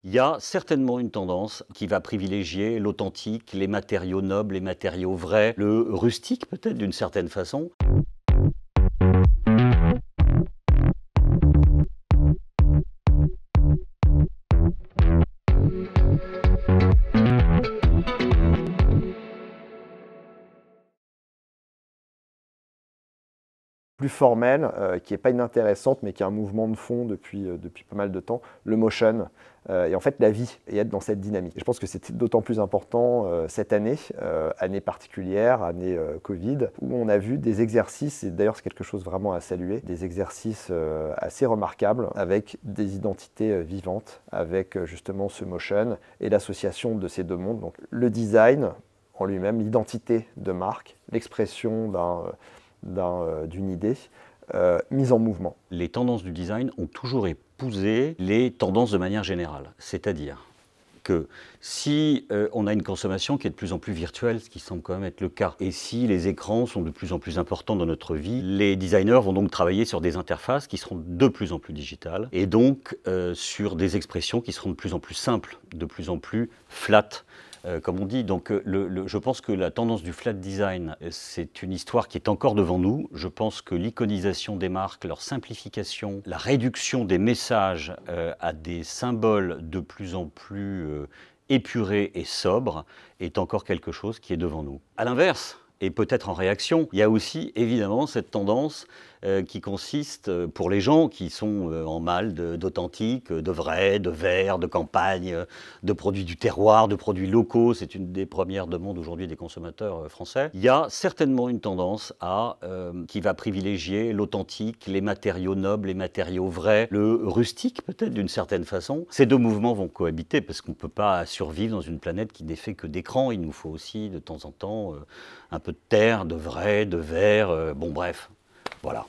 Il y a certainement une tendance qui va privilégier l'authentique, les matériaux nobles, les matériaux vrais, le rustique peut-être d'une certaine façon. Plus formelle, qui n'est pas inintéressante, mais qui est un mouvement de fond depuis pas mal de temps, le motion, et en fait la vie, et être dans cette dynamique. Et je pense que c'est d'autant plus important cette année, année particulière, année Covid, où on a vu des exercices, et d'ailleurs c'est quelque chose vraiment à saluer, des exercices assez remarquables, avec des identités vivantes, avec justement ce motion, et l'association de ces deux mondes, donc le design en lui-même, l'identité de marque, l'expression d'une idée mise en mouvement. Les tendances du design ont toujours épousé les tendances de manière générale. C'est-à-dire que si on a une consommation qui est de plus en plus virtuelle, ce qui semble quand même être le cas, et si les écrans sont de plus en plus importants dans notre vie, les designers vont donc travailler sur des interfaces qui seront de plus en plus digitales, et donc sur des expressions qui seront de plus en plus simples, de plus en plus flat, comme on dit. Donc je pense que la tendance du flat design, c'est une histoire qui est encore devant nous. Je pense que l'iconisation des marques, leur simplification, la réduction des messages à des symboles de plus en plus épurés et sobres est encore quelque chose qui est devant nous. À l'inverse, et peut-être en réaction, il y a aussi évidemment cette tendance qui consiste, pour les gens qui sont en mal d'authentique, de vrai, de vert, de campagne, de produits du terroir, de produits locaux, c'est une des premières demandes aujourd'hui des consommateurs français. Il y a certainement une tendance qui va privilégier l'authentique, les matériaux nobles, les matériaux vrais, le rustique peut-être d'une certaine façon. Ces deux mouvements vont cohabiter parce qu'on ne peut pas survivre dans une planète qui n'est faite que d'écran. Il nous faut aussi de temps en temps un peu de terre, de vrai, de vert, bon bref, voilà.